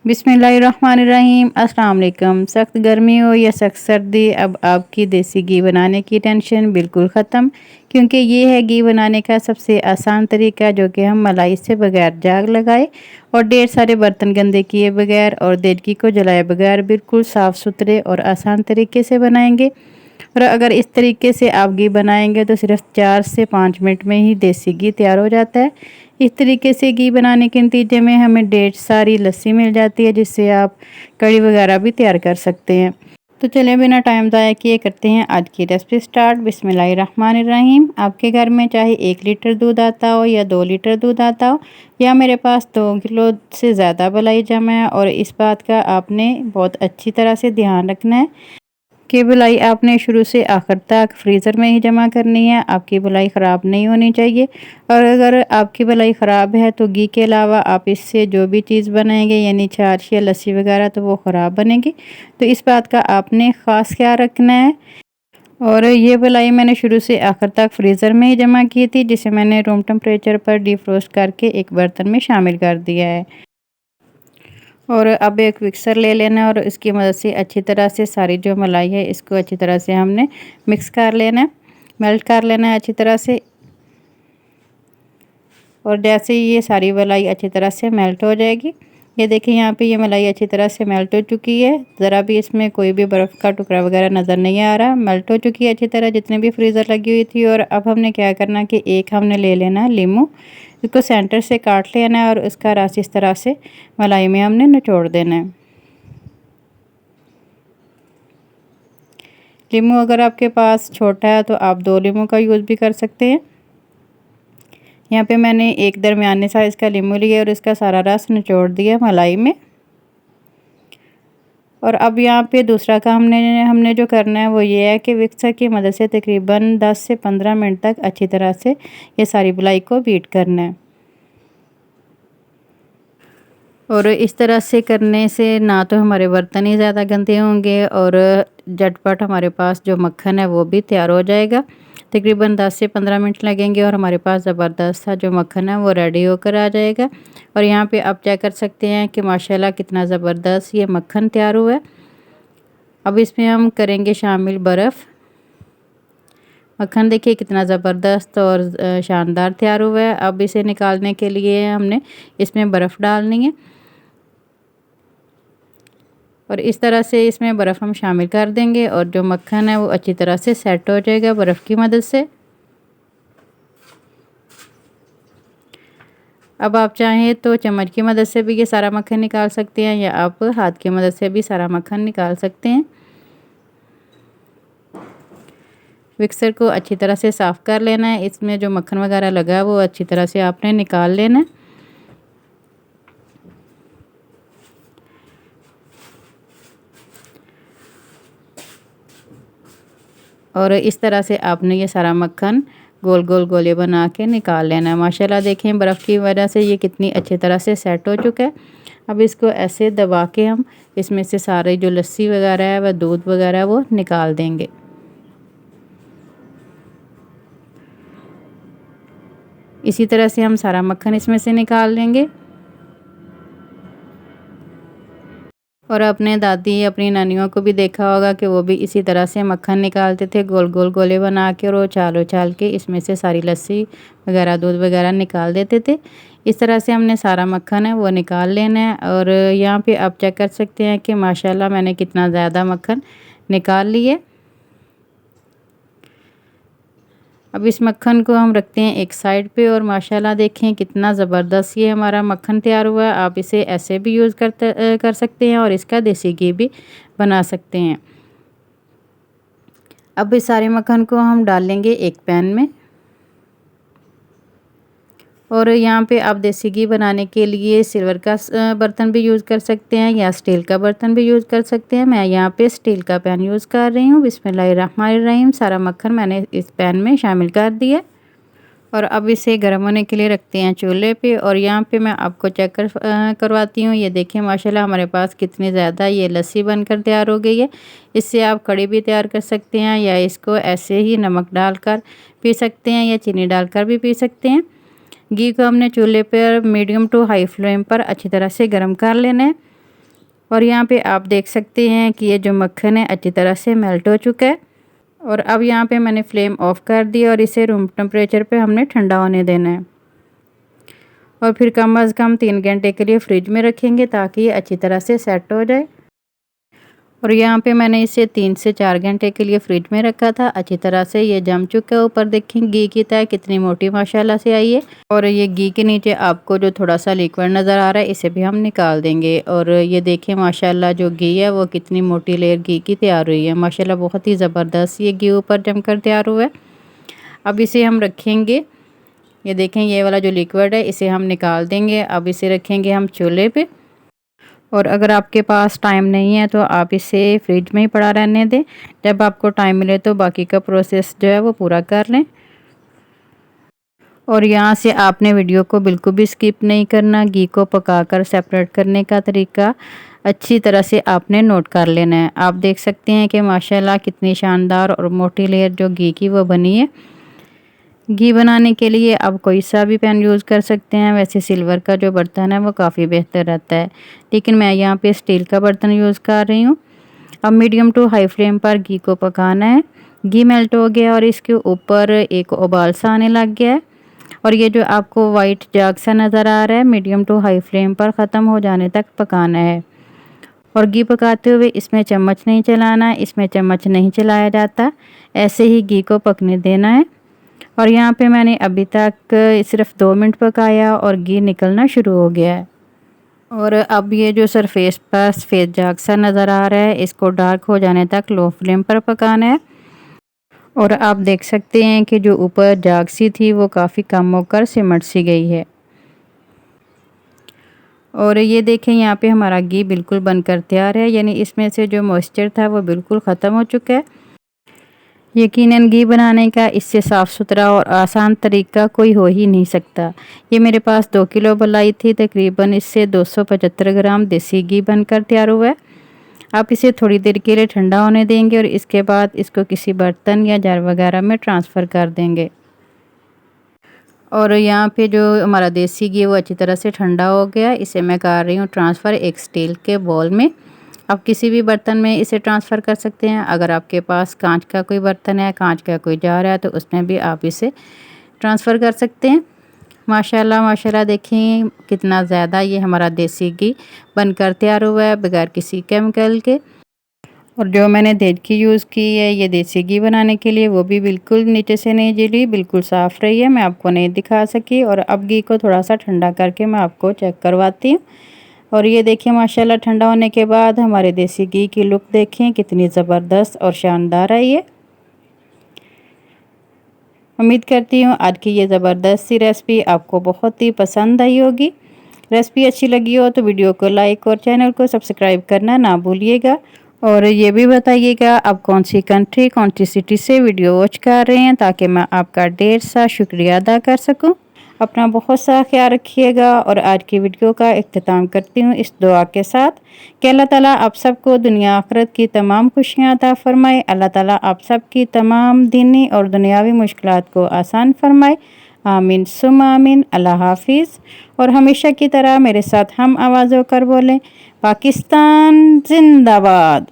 बिस्मिल्लाहिर्रहमानिर्रहीम। अस्सलाम वालेकुम। सख्त गर्मी हो या सख्त सर्दी, अब आपकी देसी घी बनाने की टेंशन बिल्कुल ख़त्म, क्योंकि ये है घी बनाने का सबसे आसान तरीका, जो कि हम मलाई से बगैर जाग लगाए और ढेर सारे बर्तन गंदे किए बगैर और देगी को जलाए बगैर बिल्कुल साफ़ सुथरे और आसान तरीके से बनाएंगे। और अगर इस तरीके से आप घी बनाएंगे तो सिर्फ 4 से 5 मिनट में ही देसी घी तैयार हो जाता है। इस तरीके से घी बनाने के नतीजे में हमें ढेर सारी लस्सी मिल जाती है, जिससे आप कढ़ी वगैरह भी तैयार कर सकते हैं। तो चलिए बिना टाइम ज़ाया किए करते हैं आज की रेसिपी स्टार्ट। बिस्मिल्लाहिर्रहमानिर्रहीम। आपके घर में चाहे 1 लीटर दूध आता हो या 2 लीटर दूध आता हो, या मेरे पास 2 किलो से ज़्यादा मलाई जमा है, और इस बात का आपने बहुत अच्छी तरह से ध्यान रखना है कि बुलाई आपने शुरू से आखिर तक फ्रीज़र में ही जमा करनी है। आपकी बुलाई ख़राब नहीं होनी चाहिए, और अगर आपकी बुलाई ख़राब है तो घी के अलावा आप इससे जो भी चीज़ बनाएंगे, यानी छाछ या लस्सी वगैरह, तो वो ख़राब बनेगी। तो इस बात का आपने ख़ास ख्याल रखना है। और ये बुलाई मैंने शुरू से आखिर तक फ्रीज़र में ही जमा की थी, जिसे मैंने रूम टेम्परेचर पर डिफ्रोस्ट करके एक बर्तन में शामिल कर दिया है। और अब एक मिक्सर ले लेना है और इसकी मदद से अच्छी तरह से सारी जो मलाई है इसको अच्छी तरह से हमने मिक्स कर लेना है, मेल्ट कर लेना है अच्छी तरह से। और जैसे ही ये सारी मलाई अच्छी तरह से मेल्ट हो जाएगी, ये देखिए यहाँ पे ये मलाई अच्छी तरह से मेल्ट हो चुकी है। ज़रा भी इसमें कोई भी बर्फ़ का टुकड़ा वगैरह नज़र नहीं आ रहा, मेल्ट हो चुकी है अच्छी तरह, जितने भी फ्रीज़र लगी हुई थी। और अब हमने क्या करना कि एक हमने ले लेना है लीमू, इसको सेंटर से काट लेना है और उसका रस इस तरह से मलाई में हमने निचोड़ देना है। लीमू अगर आपके पास छोटा है तो आप 2 लीमू का यूज़ भी कर सकते हैं। यहाँ पे मैंने एक दरमियाने साइज़ का लीमू लिया और इसका सारा रस निचोड़ दिया मलाई में। और अब यहाँ पे दूसरा काम हमने जो करना है वो ये है कि विक्सर की मदद से तकरीबन 10 से 15 मिनट तक अच्छी तरह से ये सारी बुलाई को बीट करना है। और इस तरह से करने से ना तो हमारे बर्तन ही ज़्यादा गंदे होंगे, और झटपट हमारे पास जो मक्खन है वो भी तैयार हो जाएगा। तकरीबन 10 से 15 मिनट लगेंगे और हमारे पास ज़बरदस्त सा जो मक्खन है वो रेडी होकर आ जाएगा। और यहाँ पे आप चेक कर सकते हैं कि माशाल्लाह कितना ज़बरदस्त ये मक्खन तैयार हुआ है। अब इसमें हम करेंगे शामिल बर्फ़। मक्खन देखिए कितना ज़बरदस्त और शानदार तैयार हुआ है। अब इसे निकालने के लिए हमने इसमें बर्फ़ डालनी है, और इस तरह से इसमें बर्फ़ हम शामिल कर देंगे और जो मक्खन है वो अच्छी तरह से सेट हो जाएगा बर्फ़ की मदद से। अब आप चाहें तो चम्मच की मदद से भी ये सारा मक्खन निकाल सकते हैं, या आप हाथ की मदद से भी सारा मक्खन निकाल सकते हैं। मिक्सर को अच्छी तरह से साफ़ कर लेना है, इसमें जो मक्खन वगैरह लगा है वो अच्छी तरह से आपने निकाल लेना है। और इस तरह से आपने ये सारा मक्खन गोल गोल गोले बना के निकाल लेना है। माशाल्लाह देखें बर्फ़ की वजह से ये कितनी अच्छी तरह से सेट हो चुका है। अब इसको ऐसे दबा के हम इसमें से सारे जो लस्सी वगैरह है व दूध वगैरह है वो निकाल देंगे। इसी तरह से हम सारा मक्खन इसमें से निकाल लेंगे। और अपने दादी अपनी नानियों को भी देखा होगा कि वो भी इसी तरह से मक्खन निकालते थे, गोल गोल गोले बना के, और वो चाल उछाल के इसमें से सारी लस्सी वगैरह दूध वगैरह निकाल देते थे। इस तरह से हमने सारा मक्खन है वो निकाल लेना है। और यहाँ पे आप चेक कर सकते हैं कि माशाल्लाह मैंने कितना ज़्यादा मक्खन निकाल लिए। अब इस मक्खन को हम रखते हैं एक साइड पे, और माशाल्लाह देखें कितना ज़बरदस्त ये हमारा मक्खन तैयार हुआ है। आप इसे ऐसे भी यूज़ कर सकते हैं और इसका देसी घी भी बना सकते हैं। अब इस सारे मक्खन को हम डाल लेंगे एक पैन में, और यहाँ पे आप देसी घी बनाने के लिए सिल्वर का बर्तन भी यूज़ कर सकते हैं या स्टील का बर्तन भी यूज़ कर सकते हैं। मैं यहाँ पे स्टील का पैन यूज़ कर रही हूँ। बिस्मिल्लाहिर्रहमानिर्रहीम। सारा मक्खन मैंने इस पैन में शामिल कर दिया, और अब इसे गर्म होने के लिए रखते हैं चूल्हे पे। और यहाँ पे मैं आपको चेक करवाती हूँ। ये देखिए माशाल्लाह हमारे पास कितनी ज़्यादा ये लस्सी बनकर तैयार हो गई है। इससे आप कढ़ी भी तैयार कर सकते हैं, या इसको ऐसे ही नमक डालकर पी सकते हैं, या चीनी डालकर भी पी सकते हैं। घी को हमने चूल्हे पर मीडियम टू हाई फ्लेम पर अच्छी तरह से गर्म कर लेना है। और यहाँ पे आप देख सकते हैं कि ये जो मक्खन है अच्छी तरह से मेल्ट हो चुका है। और अब यहाँ पे मैंने फ्लेम ऑफ कर दी और इसे रूम टेम्परेचर पे हमने ठंडा होने देना है। और फिर कम अज़ कम 3 घंटे के लिए फ्रिज में रखेंगे ताकि ये अच्छी तरह से सेट हो जाए। और यहाँ पे मैंने इसे 3 से 4 घंटे के लिए फ्रिज में रखा था। अच्छी तरह से ये जम चुका है। ऊपर देखें घी की तह कितनी मोटी माशाल्लाह से आई है। और ये घी के नीचे आपको जो थोड़ा सा लिक्विड नज़र आ रहा है इसे भी हम निकाल देंगे। और ये देखें माशाल्लाह जो घी है वो कितनी मोटी लेयर घी की तैयार हुई है। माशाल्लाह बहुत ही ज़बरदस्त ये घी ऊपर जमकर तैयार हुआ है। अब इसे हम रखेंगे, ये देखें ये वाला जो लिक्विड है इसे हम निकाल देंगे। अब इसे रखेंगे हम चूल्हे पे। और अगर आपके पास टाइम नहीं है तो आप इसे फ्रिज में ही पड़ा रहने दें। जब आपको टाइम मिले तो बाकी का प्रोसेस जो है वो पूरा कर लें। और यहाँ से आपने वीडियो को बिल्कुल भी स्किप नहीं करना। घी को पकाकर सेपरेट करने का तरीका अच्छी तरह से आपने नोट कर लेना है। आप देख सकते हैं कि माशाल्लाह कितनी शानदार और मोटी लेयर जो घी की वो बनी है। घी बनाने के लिए आप कोई सा भी पैन यूज़ कर सकते हैं। वैसे सिल्वर का जो बर्तन है वो काफ़ी बेहतर रहता है, लेकिन मैं यहाँ पे स्टील का बर्तन यूज़ कर रही हूँ। अब मीडियम टू हाई फ्लेम पर घी को पकाना है। घी मेल्ट हो गया और इसके ऊपर एक उबाल सा आने लग गया है। और ये जो आपको वाइट जाग सा नज़र आ रहा है मीडियम टू हाई फ्लेम पर ख़त्म हो जाने तक पकाना है। और घी पकाते हुए इसमें चम्मच नहीं चलाना, इसमें चम्मच नहीं चलाया जाता, ऐसे ही घी को पकने देना है। और यहाँ पे मैंने अभी तक सिर्फ 2 मिनट पकाया और घी निकलना शुरू हो गया है। और अब ये जो सरफेस पर सफ़ेद झाग सा नज़र आ रहा है इसको डार्क हो जाने तक लो फ्लेम पर पकाना है। और आप देख सकते हैं कि जो ऊपर झाग सी थी वो काफ़ी कम होकर सिमट सी गई है। और ये देखें यहाँ पे हमारा घी बिल्कुल बनकर तैयार है, यानी इसमें से जो मॉइस्चर था वो बिल्कुल ख़त्म हो चुका है। यकीनन घी बनाने का इससे साफ़ सुथरा और आसान तरीका कोई हो ही नहीं सकता। ये मेरे पास 2 किलो मलाई थी, तकरीबन इससे 275 ग्राम देसी घी बनकर तैयार हुआ है। आप इसे थोड़ी देर के लिए ठंडा होने देंगे और इसके बाद इसको किसी बर्तन या जार वगैरह में ट्रांसफ़र कर देंगे। और यहाँ पे जो हमारा देसी घी वो अच्छी तरह से ठंडा हो गया। इसे मैं कर रही हूँ ट्रांसफ़र एक स्टील के बाउल में। आप किसी भी बर्तन में इसे ट्रांसफ़र कर सकते हैं। अगर आपके पास कांच का कोई बर्तन है, कांच का कोई जार है तो उसमें भी आप इसे ट्रांसफ़र कर सकते हैं। माशाल्लाह माशाल्लाह देखें कितना ज़्यादा ये हमारा देसी घी बनकर तैयार हुआ है बगैर किसी केमिकल के। और जो मैंने देगी यूज़ की है ये देसी घी बनाने के लिए वो भी बिल्कुल नीचे से नहीं जली, बिल्कुल साफ़ रही है। मैं आपको नहीं दिखा सकी। और अब घी को थोड़ा सा ठंडा करके मैं आपको चेक करवाती हूँ। और ये देखिए माशाल्लाह ठंडा होने के बाद हमारे देसी घी की लुक देखें कितनी ज़बरदस्त और शानदार आई है। उम्मीद करती हूँ आज की ये ज़बरदस्त सी रेसिपी आपको बहुत ही पसंद आई होगी। रेसिपी अच्छी लगी हो तो वीडियो को लाइक और चैनल को सब्सक्राइब करना ना भूलिएगा। और ये भी बताइएगा आप कौन सी कंट्री कौन सी सिटी से वीडियो वॉच कर रहे हैं ताकि मैं आपका ढेर सा शुक्रिया अदा कर सकूं। अपना बहुत सा ख्याल रखिएगा। और आज की वीडियो का इख्तिताम करती हूँ इस दुआ के साथ कि अल्लाह ताला आप सबको दुनिया आखिरत की तमाम खुशियाँ अता फ़रमाए। अल्लाह ताला आप सबकी तमाम दीनी और दुनियावी मुश्किलात को आसान फरमाए। आमीन सुम आमीन। अल्लाह हाफिज़। और हमेशा की तरह मेरे साथ हम आवाज़ होकर बोलें, पाकिस्तान जिंदाबाद।